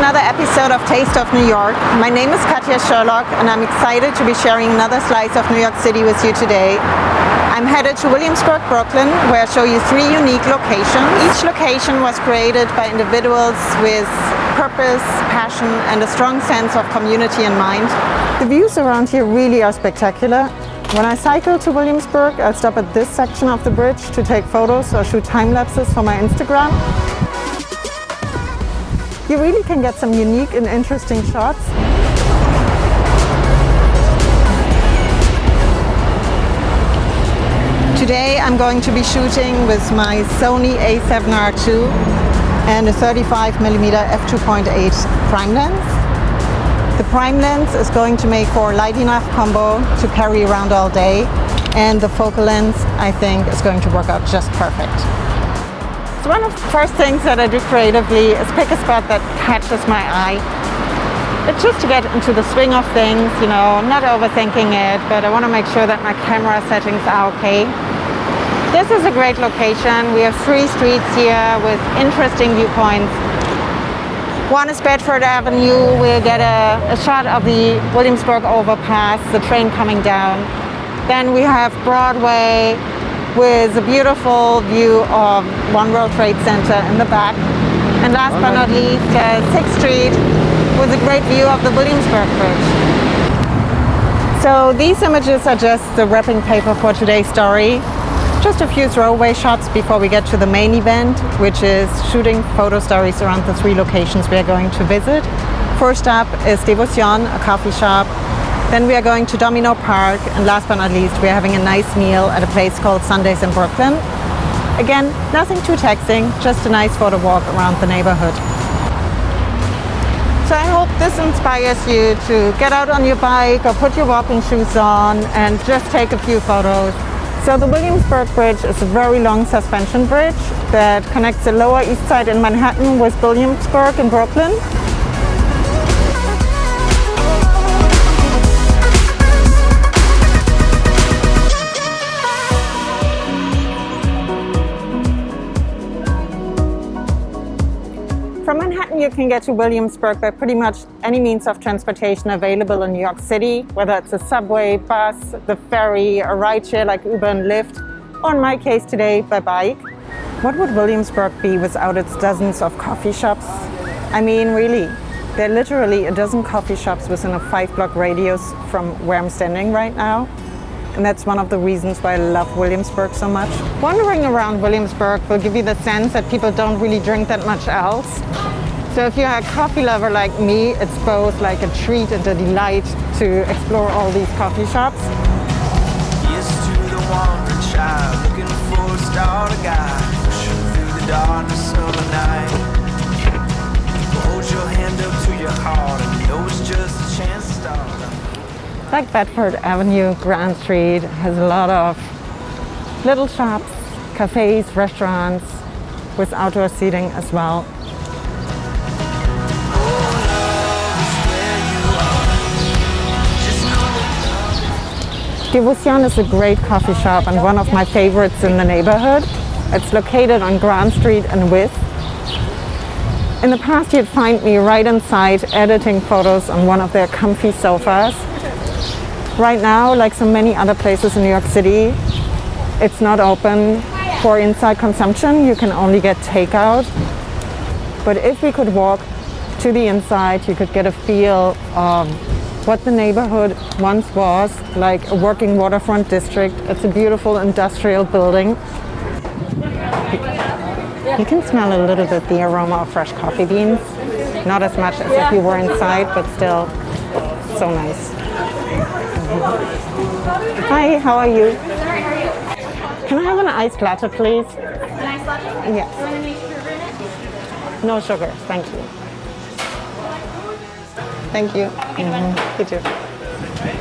another episode of Taste of New York. My name is Katja Sherlock and I'm excited to be sharing another slice of New York City with you today. I'm headed to Williamsburg, Brooklyn, where I show you 3 unique locations. Each location was created by individuals with purpose, passion, and a strong sense of community in mind. The views around here really are spectacular. When I cycle to Williamsburg, I'll stop at this section of the bridge to take photos or shoot time lapses for my Instagram. You really can get some unique and interesting shots. Today I'm going to be shooting with my Sony a7R II and a 35mm f2.8 prime lens. The prime lens is going to make for a light enough combo to carry around all day, and the focal lens, I think, is going to work out just perfect. So one of the first things that I do creatively is pick a spot that catches my eye. It's just to get into the swing of things, you know, not overthinking it, but I want to make sure that my camera settings are okay. This is a great location. We have 3 streets here with interesting viewpoints. One is Bedford Avenue. We'll get a shot of the Williamsburg overpass, the train coming down. Then we have Broadway with a beautiful view of One World Trade Center in the back. And last but not least, 6th Street with a great view of the Williamsburg Bridge. So these images are just the wrapping paper for today's story. Just a few throwaway shots before we get to the main event, which is shooting photo stories around the 3 locations we are going to visit. First up is Devocion, a coffee shop. Then we are going to Domino Park, and last but not least, we are having a nice meal at a place called Sundays in Brooklyn. Again, nothing too taxing, just a nice photo walk around the neighborhood. So I hope this inspires you to get out on your bike or put your walking shoes on and just take a few photos. So the Williamsburg Bridge is a very long suspension bridge that connects the Lower East Side in Manhattan with Williamsburg in Brooklyn. From Manhattan, you can get to Williamsburg by pretty much any means of transportation available in New York City, whether it's a subway, bus, the ferry, a rideshare like Uber and Lyft, or in my case today, by bike. What would Williamsburg be without its dozens of coffee shops? I mean, really, there are literally a dozen coffee shops within a 5-block radius from where I'm standing right now. And that's one of the reasons why I love Williamsburg so much. Wandering around Williamsburg will give you the sense that people don't really drink that much else. So if you're a coffee lover like me, it's both like a treat and a delight to explore all these coffee shops. Yes, to the wandering child, looking for a star to guide, pushing through the darkness of the night. Hold your hand up to your heart and know it's just a chance to start. Like Bedford Avenue, Grand Street has a lot of little shops, cafes, restaurants with outdoor seating as well. Devocion is a great coffee shop and one of my favorites in the neighborhood. It's located on Grand Street and Wythe. In the past, you'd find me right inside editing photos on one of their comfy sofas. Right now, like so many other places in New York City, it's not open for inside consumption. You can only get takeout. But if we could walk to the inside, you could get a feel of what the neighborhood once was, like a working waterfront district. It's a beautiful industrial building. You can smell a little bit the aroma of fresh coffee beans. Not as much as if you were inside, but still so nice. Hi, how are you? Can I have an iced latte, please? An iced latte? Yes. You want to make sugar in it? No sugar, thank you. Thank you. You too.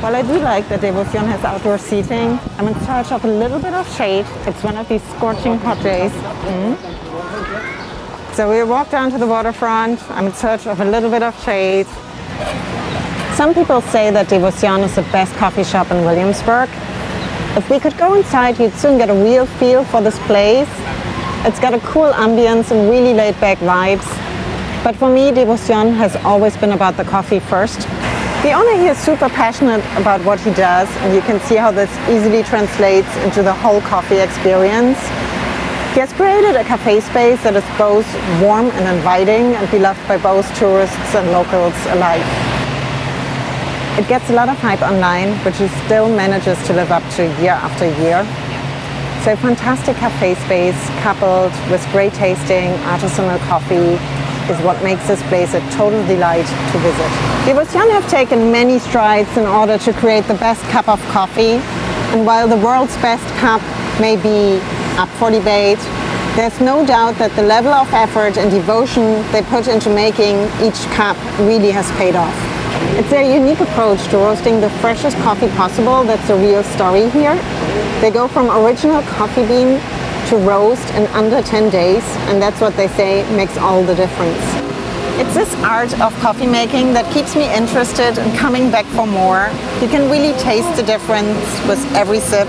While I do like that Devocion has outdoor seating, I'm in search of a little bit of shade. It's one of these scorching hot days. So we walk down to the waterfront. I'm in search of a little bit of shade. Some people say that Devocion is the best coffee shop in Williamsburg. If we could go inside, you'd soon get a real feel for this place. It's got a cool ambience and really laid-back vibes. But for me, Devocion has always been about the coffee first. The owner here is super passionate about what he does, and you can see how this easily translates into the whole coffee experience. He has created a cafe space that is both warm and inviting and beloved by both tourists and locals alike. It gets a lot of hype online, but he still manages to live up to year after year. So a fantastic cafe space coupled with great tasting artisanal coffee is what makes this place a total delight to visit. Devocion have taken many strides in order to create the best cup of coffee, and while the world's best cup may be up for debate, there's no doubt that the level of effort and devotion they put into making each cup really has paid off. It's their unique approach to roasting the freshest coffee possible that's the real story here. They go from original coffee bean to roast in under 10 days, and that's what they say makes all the difference. It's this art of coffee making that keeps me interested in coming back for more. You can really taste the difference with every sip.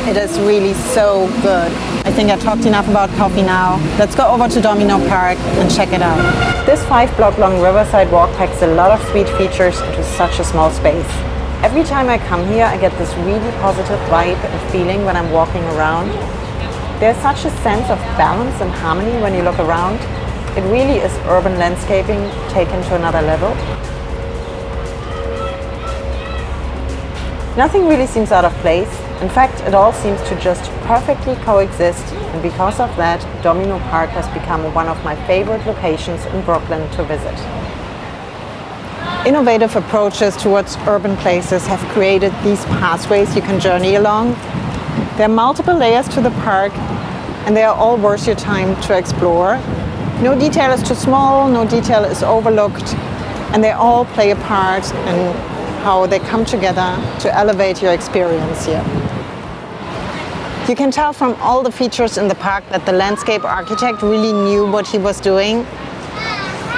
It is really so good. I think I talked enough about coffee now. Let's go over to Domino Park and check it out. This 5-block long riverside walk packs a lot of sweet features into such a small space. Every time I come here, I get this really positive vibe and feeling when I'm walking around. There's such a sense of balance and harmony when you look around. It really is urban landscaping taken to another level. Nothing really seems out of place. In fact, it all seems to just perfectly coexist, and because of that, Domino Park has become one of my favorite locations in Brooklyn to visit. Innovative approaches towards urban places have created these pathways you can journey along. There are multiple layers to the park, and they are all worth your time to explore. No detail is too small, no detail is overlooked, and they all play a part in how they come together to elevate your experience here. You can tell from all the features in the park that the landscape architect really knew what he was doing.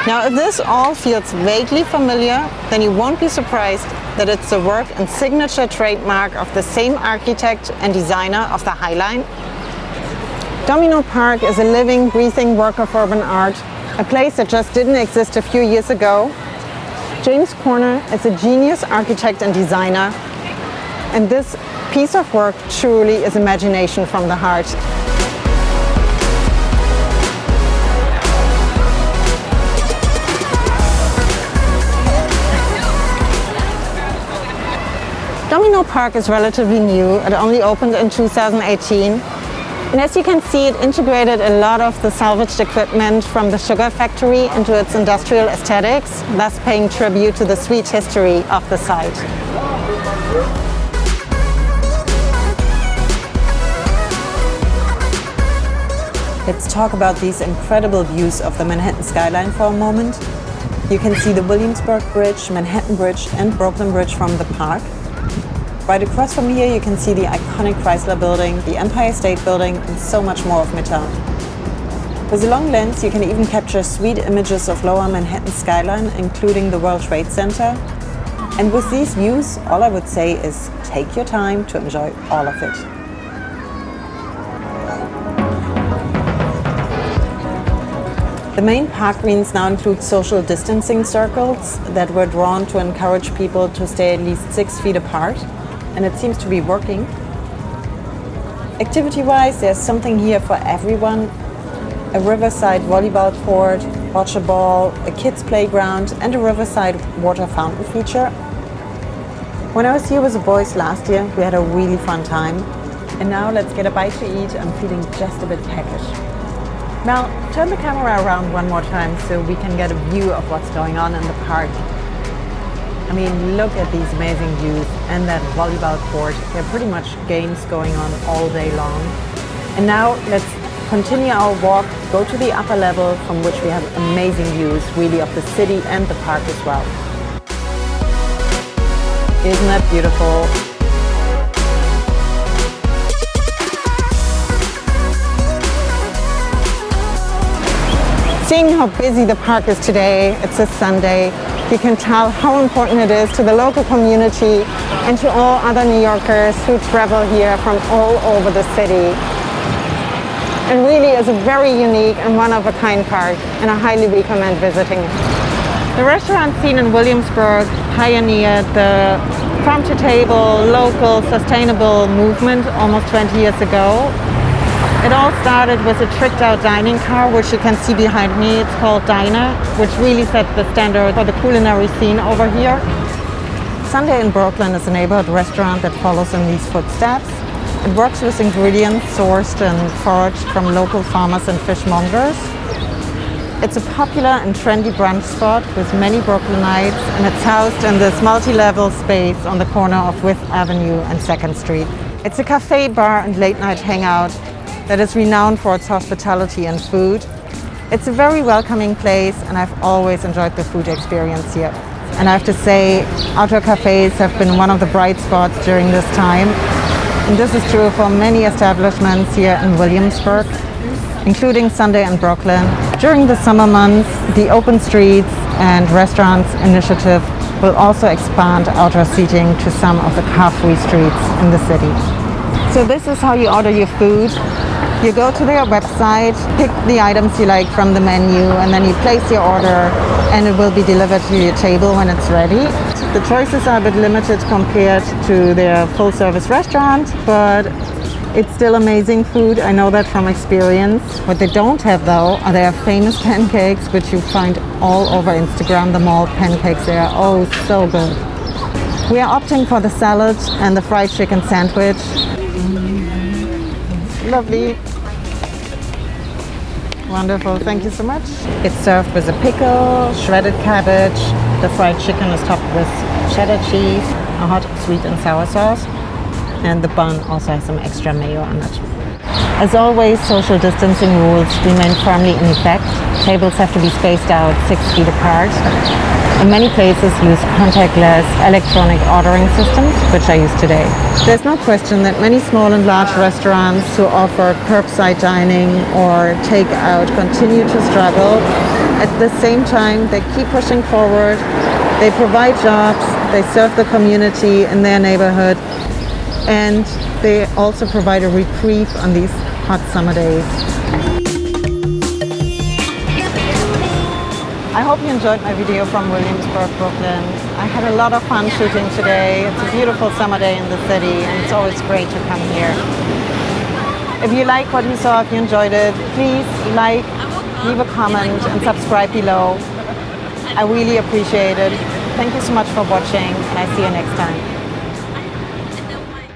Now, if this all feels vaguely familiar, then you won't be surprised that it's the work and signature trademark of the same architect and designer of the High Line. Domino Park is a living, breathing work of urban art, a place that just didn't exist a few years ago. James Corner is a genius architect and designer, and this piece of work truly is imagination from the heart. Domino Park is relatively new. It only opened in 2018. And as you can see, it integrated a lot of the salvaged equipment from the sugar factory into its industrial aesthetics, thus paying tribute to the sweet history of the site. Let's talk about these incredible views of the Manhattan skyline for a moment. You can see the Williamsburg Bridge, Manhattan Bridge, and Brooklyn Bridge from the park. Right across from here, you can see the iconic Chrysler Building, the Empire State Building, and so much more of Midtown. With a long lens, you can even capture sweet images of lower Manhattan skyline, including the World Trade Center. And with these views, all I would say is take your time to enjoy all of it. The main park greens now include social distancing circles that were drawn to encourage people to stay at least 6 feet apart, and it seems to be working. Activity-wise, there's something here for everyone. A riverside volleyball court, bocce ball, a kids' playground, and a riverside water fountain feature. When I was here with the boys last year, we had a really fun time. And now let's get a bite to eat. I'm feeling just a bit peckish. Now, turn the camera around one more time so we can get a view of what's going on in the park. I mean, look at these amazing views and that volleyball court. There are pretty much games going on all day long. And now let's continue our walk, go to the upper level from which we have amazing views really of the city and the park as well. Isn't that beautiful? Seeing how busy the park is today, it's a Sunday, you can tell how important it is to the local community and to all other New Yorkers who travel here from all over the city. It really is a very unique and one-of-a-kind park, and I highly recommend visiting it. The restaurant scene in Williamsburg pioneered the farm-to-table, local, sustainable movement almost 20 years ago. It all started with a tricked-out dining car, which you can see behind me. It's called Diner, which really set the standard for the culinary scene over here. Sunday in Brooklyn is a neighborhood restaurant that follows in these footsteps. It works with ingredients sourced and foraged from local farmers and fishmongers. It's a popular and trendy brunch spot with many Brooklynites, and it's housed in this multi-level space on the corner of 5th Avenue and 2nd Street. It's a cafe, bar, and late-night hangout that is renowned for its hospitality and food. It's a very welcoming place, and I've always enjoyed the food experience here. And I have to say, outdoor cafes have been one of the bright spots during this time. And this is true for many establishments here in Williamsburg, including Sunday in Brooklyn. During the summer months, the Open Streets and Restaurants initiative will also expand outdoor seating to some of the car-free streets in the city. So this is how you order your food. You go to their website, pick the items you like from the menu, and then you place your order, and it will be delivered to your table when it's ready. The choices are a bit limited compared to their full-service restaurant, but it's still amazing food. I know that from experience. What they don't have, though, are their famous pancakes, which you find all over Instagram. The mall pancakes, they are oh so good. We are opting for the salad and the fried chicken sandwich. Lovely. Wonderful, thank you so much. It's served with a pickle, shredded cabbage. The fried chicken is topped with cheddar cheese, a hot, sweet and sour sauce. And the bun also has some extra mayo on it. As always, social distancing rules remain firmly in effect. Tables have to be spaced out 6 feet apart. And many places use contactless electronic ordering systems, which I use today. There's no question that many small and large restaurants who offer curbside dining or takeout continue to struggle. At the same time, they keep pushing forward. They provide jobs, they serve the community in their neighborhood, and they also provide a reprieve on these hot summer days. I hope you enjoyed my video from Williamsburg, Brooklyn. I had a lot of fun shooting today. It's a beautiful summer day in the city, and it's always great to come here. If you like what you saw, if you enjoyed it, please like, leave a comment, and subscribe below. I really appreciate it. Thank you so much for watching, and I see you next time.